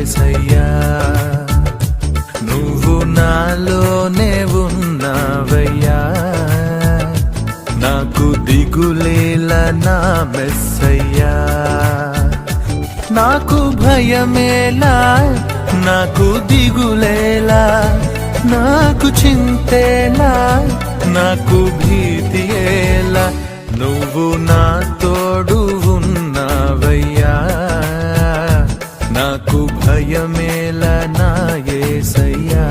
యేసయ్యా నువ్వు నాలోనే ఉన్నావయ్యా నాకు దిగులేలా నా మెస్సయ్యా నాకు భయమేలా నాకు దిగులేలా నాకు చింతేలా నాకు భీతియేలా నువ్వు నా తోడు ఉన్నావయ్యా నాకు భయమేలా నా యేసయ్యా